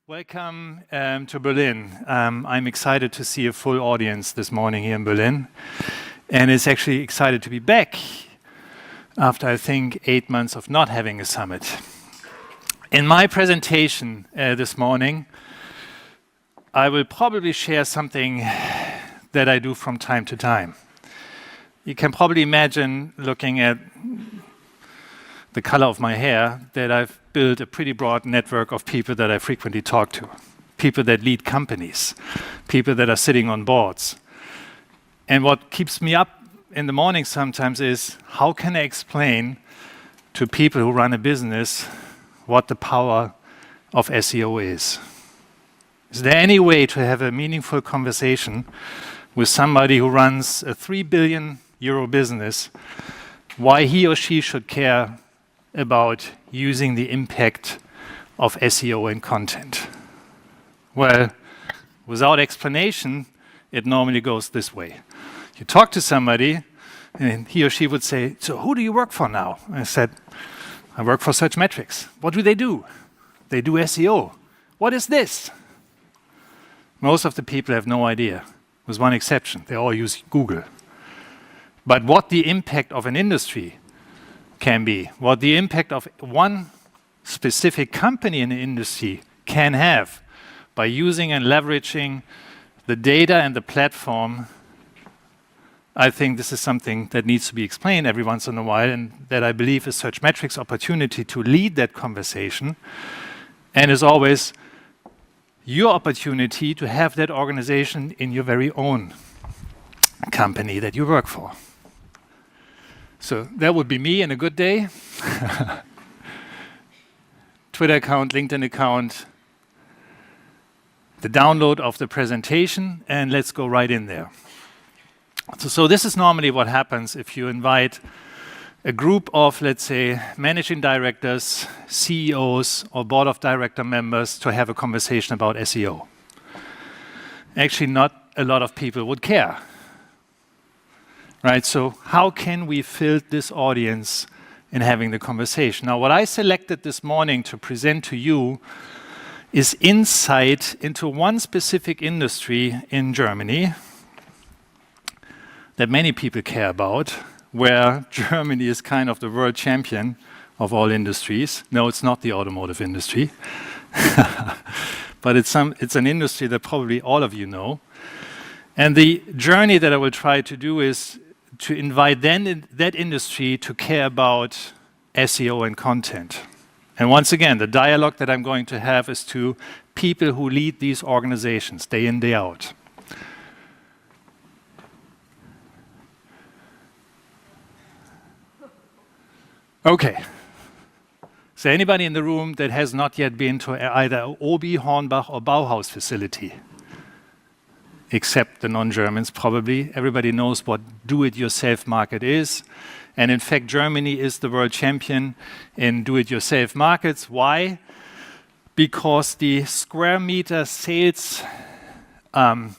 Welcome to Berlin. I'm excited to see a full audience this morning here in Berlin. And it's actually excited to be back after, I think, 8 months of not having a summit. In my presentation this morning, I will probably share something that I do from time to time. You can probably imagine, looking at the color of my hair, that I've built a pretty broad network of people that I frequently talk to. People that lead companies, people that are sitting on boards. And what keeps me up in the morning sometimes is, how can I explain to people who run a business what the power of SEO is? Is there any way to have a meaningful conversation with somebody who runs a 3 billion euro business, why he or she should care about using the impact of SEO and content? Well, without explanation, it normally goes this way. You talk to somebody, and he or she would say, "So who do you work for now?" And I said, "I work for Searchmetrics." "What do? They do SEO." "What is this?" Most of the people have no idea, with one exception. They all use Google. But what the impact of an industry can be, what the impact of one specific company in the industry can have by using and leveraging the data and the platform, I think this is something that needs to be explained every once in a while, and that I believe is Searchmetrics' opportunity to lead that conversation, and is always your opportunity to have that organization in your very own company that you work for. So that would be me in a good day. Twitter account, LinkedIn account, the download of the presentation, and let's go right in there. So this is normally what happens if you invite a group of, let's say, managing directors, CEOs, or board of director members to have a conversation about SEO. Actually, not a lot of people would care. Right, so how can we fill this audience in having the conversation? Now, what I selected this morning to present to you is insight into one specific industry in Germany that many people care about, where Germany is kind of the world champion of all industries. No, it's not the automotive industry, but it's an industry that probably all of you know. And the journey that I will try to do is to invite that industry to care about SEO and content. And once again, the dialogue that I'm going to have is to people who lead these organizations day in, day out. Okay. Is there anybody in the room that has not yet been to either Obi, Hornbach, or Bauhaus facility? Except the non-Germans, probably. Everybody knows what do-it-yourself market is. And in fact, Germany is the world champion in do-it-yourself markets. Why? Because the square meter sales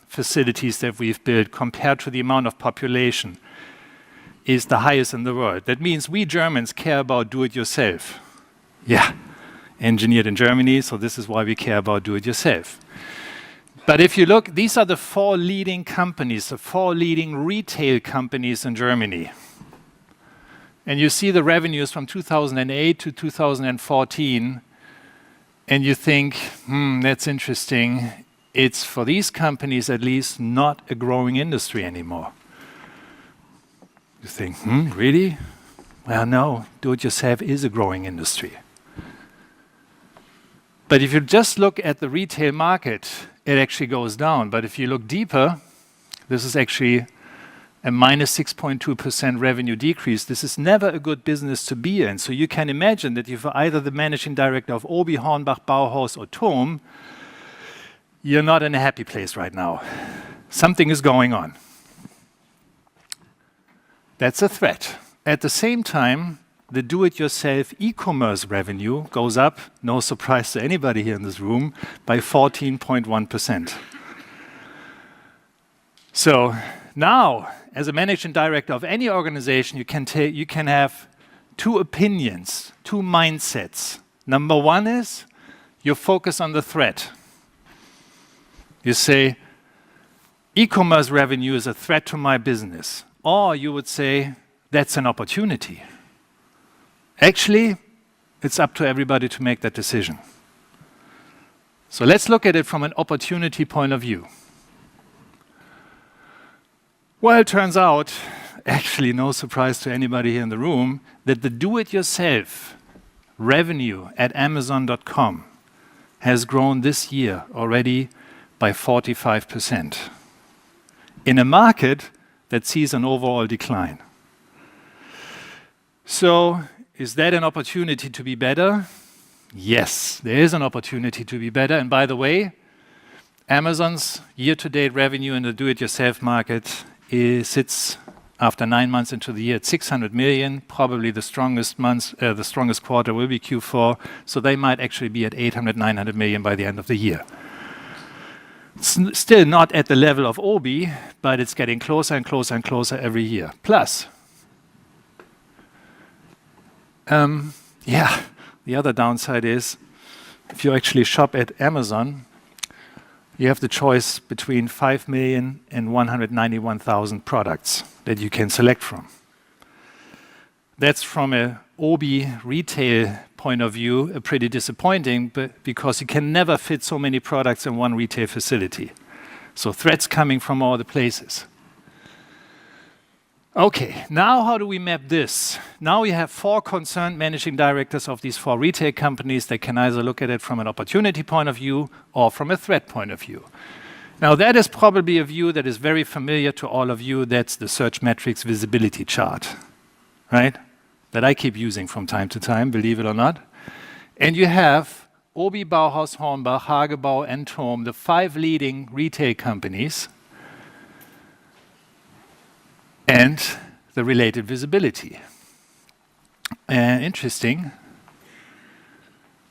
facilities that we've built compared to the amount of population is the highest in the world. That means we Germans care about do-it-yourself. Yeah, engineered in Germany, so this is why we care about do-it-yourself. But if you look, these are the 4 leading companies, the 4 leading retail companies in Germany. And you see the revenues from 2008 to 2014, and you think, that's interesting. It's, for these companies at least, not a growing industry anymore. You think, really? Well, no, do-it-yourself is a growing industry. But if you just look at the retail market, it actually goes down. But if you look deeper, this is actually a minus 6.2% revenue decrease. This is never a good business to be in. So you can imagine that if you're either the managing director of Obi, Hornbach, Bauhaus, or TOM, you're not in a happy place right now. Something is going on. That's a threat. At the same time, the do-it-yourself e-commerce revenue goes up, no surprise to anybody here in this room, by 14.1%. So now, as a managing director of any organization, you can have 2 opinions, 2 mindsets. Number 1 is, you focus on the threat. You say, e-commerce revenue is a threat to my business. Or you would say, that's an opportunity. Actually, it's up to everybody to make that decision. So let's look at it from an opportunity point of view. Well, it turns out, actually no surprise to anybody here in the room, that the do-it-yourself revenue at Amazon.com has grown this year already by 45% in a market that sees an overall decline. So, is that an opportunity to be better? Yes, there is an opportunity to be better. And by the way, Amazon's year-to-date revenue in the do-it-yourself market sits after 9 months into the year at 600 million. Probably the strongest quarter will be Q4. So they might actually be at 800, 900 million by the end of the year. It's still not at the level of Obi, but it's getting closer and closer and closer every year. Plus, the other downside is if you actually shop at Amazon, you have the choice between 5 million and 191,000 products that you can select from. That's from a Obi retail point of view pretty disappointing, but because you can never fit so many products in one retail facility. So threats coming from all the places. Okay, now how do we map this? Now we have 4 concerned managing directors of these 4 retail companies. They can either look at it from an opportunity point of view or from a threat point of view. Now that is probably a view that is very familiar to all of you. That's the Searchmetrics visibility chart, right? That I keep using from time to time, believe it or not. And you have Obi, Bauhaus, Hornbach, Hagebau, and Thom, the 5 leading retail companies, and the related visibility. Interesting.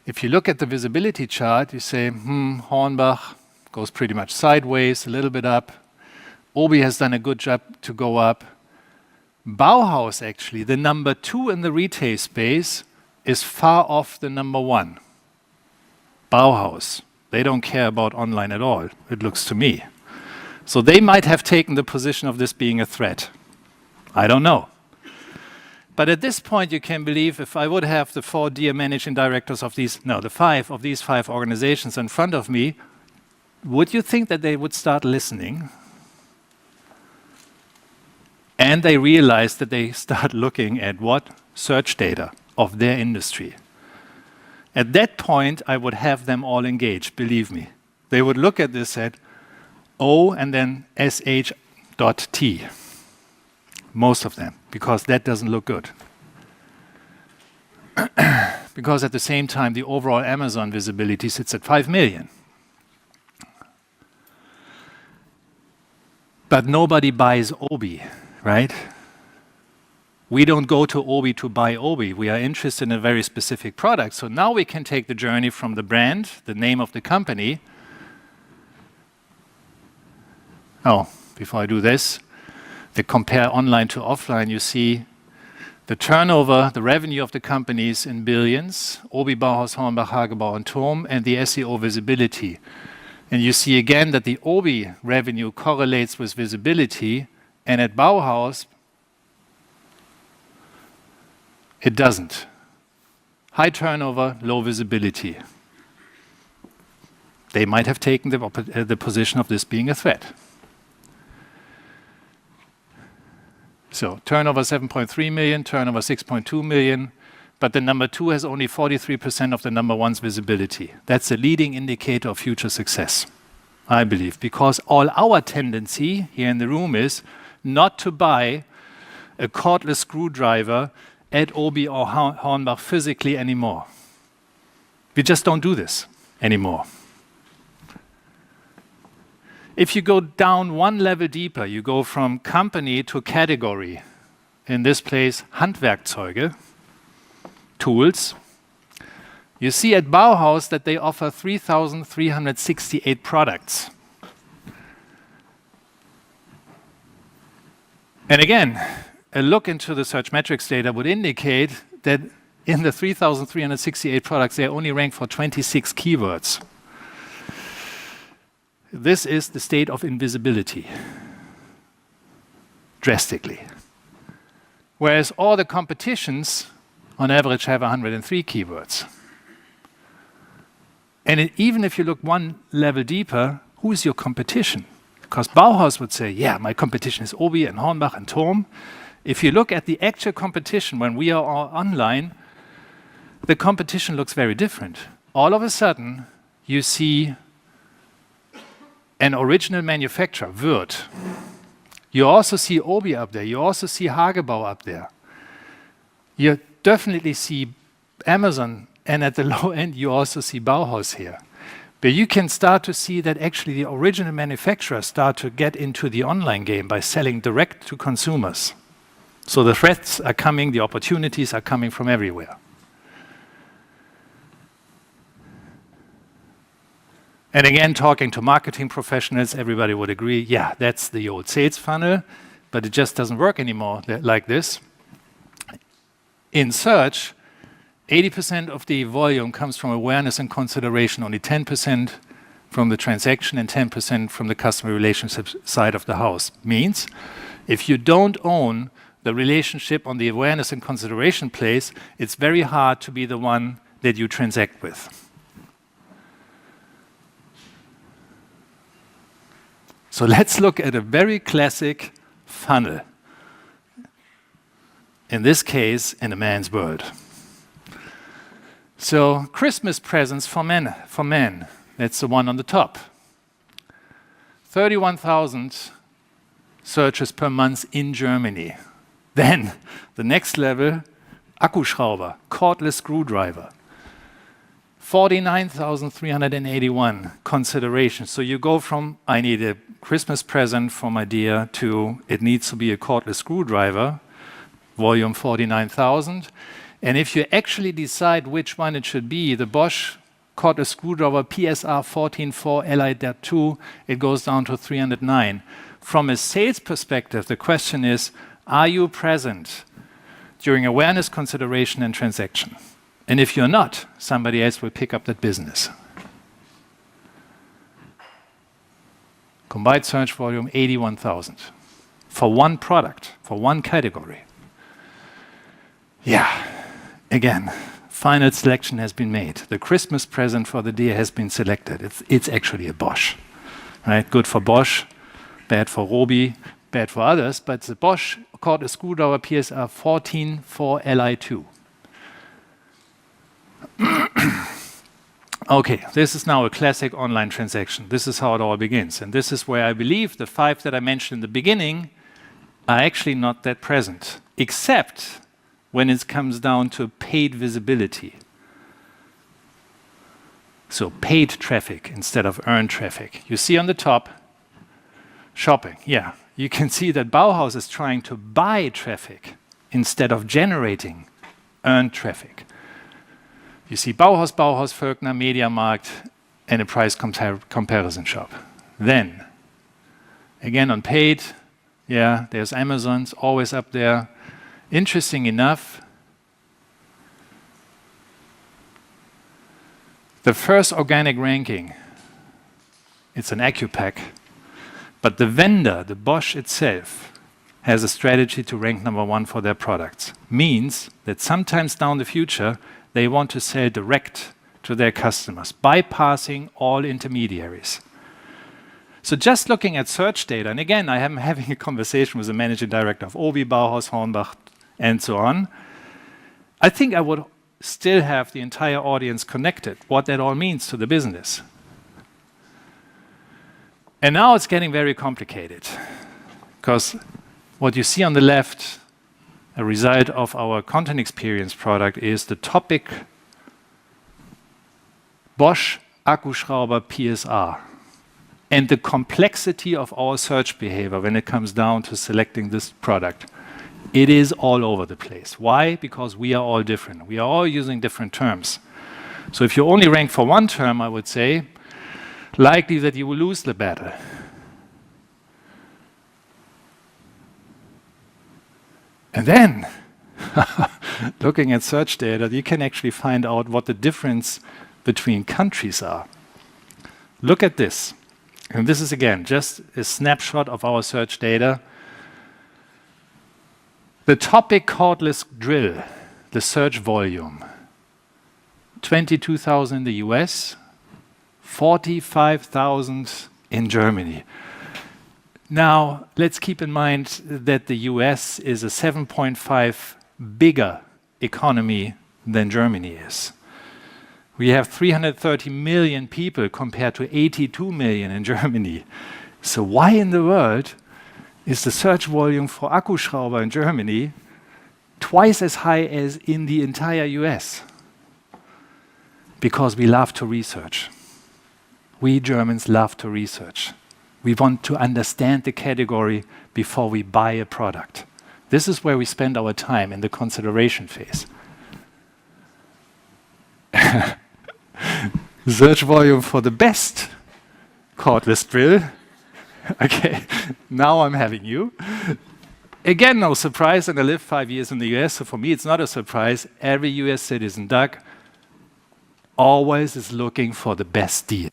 If you look at the visibility chart, you say, Hornbach goes pretty much sideways, a little bit up. Obi has done a good job to go up. Bauhaus, actually, the number 2 in the retail space, is far off the number 1. Bauhaus. They don't care about online at all, it looks to me. So they might have taken the position of this being a threat. I don't know. But at this point, you can believe if I would have the 4 dear managing directors of these, no, the 5 of these 5 organizations in front of me, would you think that they would start listening? And they realize that they start looking at what? Search data of their industry. At that point, I would have them all engaged, believe me. They would look at this at O and then sh.t. Most of them, because that doesn't look good. Because at the same time, the overall Amazon visibility sits at 5 million. But nobody buys Obi, right? We don't go to Obi to buy Obi. We are interested in a very specific product. So now we can take the journey from the brand, the name of the company. Oh, before I do this, the compare online to offline, you see the turnover, the revenue of the companies in billions, Obi, Bauhaus, Hornbach, Hagebau, and Thom, and the SEO visibility. And you see again that the Obi revenue correlates with visibility, and at Bauhaus, it doesn't. High turnover, low visibility. They might have taken the position of this being a threat. So turnover 7.3 million, turnover 6.2 million, but the number 2 has only 43% of the number 1's visibility. That's a leading indicator of future success, I believe, because all our tendency here in the room is not to buy a cordless screwdriver at Obi or Hornbach physically anymore. We just don't do this anymore. If you go down one level deeper, you go from company to category. In this place, Handwerkzeuge, tools. You see at Bauhaus that they offer 3,368 products. And again, a look into the Searchmetrics data would indicate that in the 3,368 products, they only rank for 26 keywords. This is the state of invisibility, drastically. Whereas all the competitions, on average, have 103 keywords. And even if you look one level deeper, who is your competition? Because Bauhaus would say, yeah, my competition is Obi and Hornbach and Thom. If you look at the actual competition when we are all online, the competition looks very different. All of a sudden, you see an original manufacturer, Würth. You also see Obi up there. You also see Hagebau up there. You definitely see Amazon, and at the low end, you also see Bauhaus here. But you can start to see that actually the original manufacturers start to get into the online game by selling direct to consumers. So the threats are coming, the opportunities are coming from everywhere. And again, talking to marketing professionals, everybody would agree, yeah, that's the old sales funnel, but it just doesn't work anymore like this. In search, 80% of the volume comes from awareness and consideration, only 10% from the transaction and 10% from the customer relationship side of the house. Means if you don't own the relationship on the awareness and consideration place, it's very hard to be the one that you transact with. So let's look at a very classic funnel. In this case, in a man's world. So Christmas presents for men. That's the one on the top. 31,000 searches per month in Germany. Then the next level, Akkuschrauber, cordless screwdriver. 49,381 considerations. So you go from, I need a Christmas present for my dear, to it needs to be a cordless screwdriver, volume 49,000. And if you actually decide which one it should be, the Bosch cordless screwdriver PSR 14.4 Li.2, it goes down to 309. From a sales perspective, the question is, are you present during awareness, consideration, and transaction? And if you're not, somebody else will pick up that business. Combined search volume, 81,000. For one product, for one category. Yeah, again, final selection has been made. The Christmas present for the deer has been selected. It's actually a Bosch. Right? Good for Bosch, bad for Robi, bad for others, but the Bosch cordless screwdriver PSR 14.4 Li.2. Okay, this is now a classic online transaction. This is how it all begins. And this is where I believe the 5 that I mentioned in the beginning are actually not that present, except when it comes down to paid visibility. So paid traffic instead of earned traffic. You see on the top, shopping. Yeah, you can see that Bauhaus is trying to buy traffic instead of generating earned traffic. You see Bauhaus, Völkner, Mediamarkt, and a price comparison shop. Then, again on paid, yeah, there's Amazon's always up there. Interesting enough, the first organic ranking, it's an AccuPack, but the vendor, the Bosch itself, has a strategy to rank #1 for their products. Means that sometimes down the future, they want to sell direct to their customers, bypassing all intermediaries. So just looking at search data, and again, I am having a conversation with the managing director of Obi, Bauhaus, Hornbach, and so on. I think I would still have the entire audience connected, what that all means to the business. And now it's getting very complicated, because what you see on the left, a result of our content experience product, is the topic Bosch Akkuschrauber PSR and the complexity of our search behavior when it comes down to selecting this product. It is all over the place. Why? Because we are all different. We are all using different terms. So if you only rank for one term, I would say, likely that you will lose the battle. And then, looking at search data, you can actually find out what the difference between countries are. Look at this. And this is, again, just a snapshot of our search data. The topic cordless drill, the search volume, 22,000 in the US, 45,000 in Germany. Now, let's keep in mind that the US is a 7.5 bigger economy than Germany is. We have 330 million people compared to 82 million in Germany. So why in the world is the search volume for Akkuschrauber in Germany twice as high as in the entire US? Because we love to research. We Germans love to research. We want to understand the category before we buy a product. This is where we spend our time, in the consideration phase. Search volume for the best cordless drill. Okay, now I'm having you. Again, no surprise, and I lived 5 years in the US, so for me it's not a surprise. Every US citizen, Doug, always is looking for the best deal.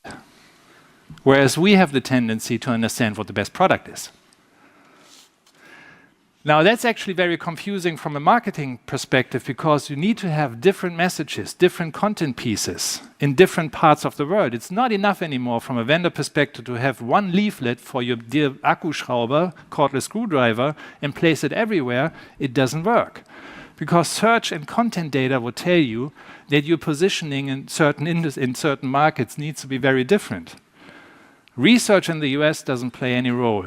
Whereas we have the tendency to understand what the best product is. Now, that's actually very confusing from a marketing perspective, because you need to have different messages, different content pieces in different parts of the world. It's not enough anymore from a vendor perspective to have one leaflet for your dear Akkuschrauber, cordless screwdriver, and place it everywhere. It doesn't work. Because search and content data will tell you that your positioning in certain markets needs to be very different. Research in the US doesn't play any role.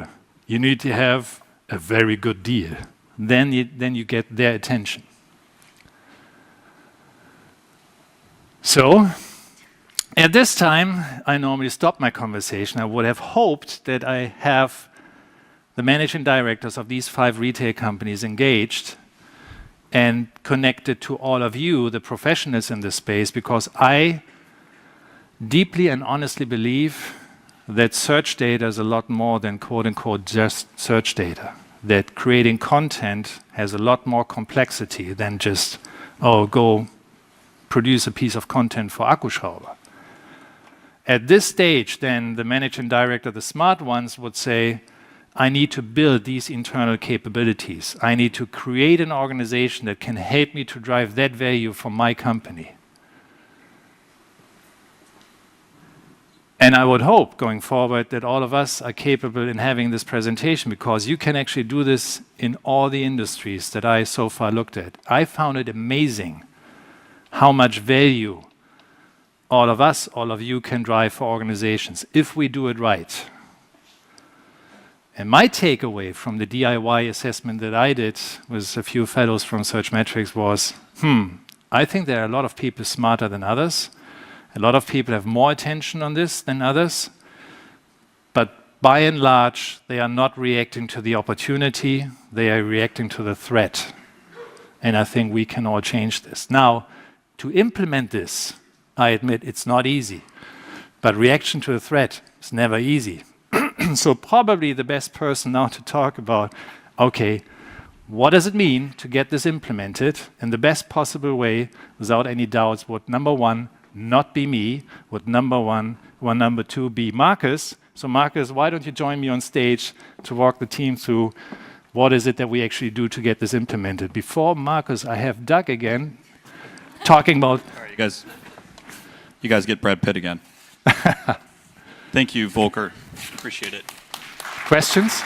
You need to have a very good deal. Then you get their attention. So, at this time, I normally stop my conversation. I would have hoped that I have the managing directors of these 5 retail companies engaged and connected to all of you, the professionals in this space, because I deeply and honestly believe that search data is a lot more than quote-unquote just search data. That creating content has a lot more complexity than just, oh, go produce a piece of content for Akkuschrauber. At this stage, then, the managing director, the smart ones, would say, I need to build these internal capabilities. I need to create an organization that can help me to drive that value for my company. And I would hope, going forward, that all of us are capable in having this presentation, because you can actually do this in all the industries that I so far looked at. I found it amazing how much value all of us, all of you can drive for organizations if we do it right. And my takeaway from the DIY assessment that I did with a few fellows from Searchmetrics was, I think there are a lot of people smarter than others. A lot of people have more attention on this than others, but by and large, they are not reacting to the opportunity, they are reacting to the threat. And I think we can all change this. Now, to implement this, I admit it's not easy, but reaction to a threat is never easy. So probably the best person now to talk about, okay, what does it mean to get this implemented in the best possible way, without any doubts, would number one, not be me, would number two be Marcus. So Marcus, why don't you join me on stage to walk the team through what is it that we actually do to get this implemented. Before Marcus, I have Doug again talking about... All right, you guys get Brad Pitt again. Thank you, Volker. Appreciate it. Questions?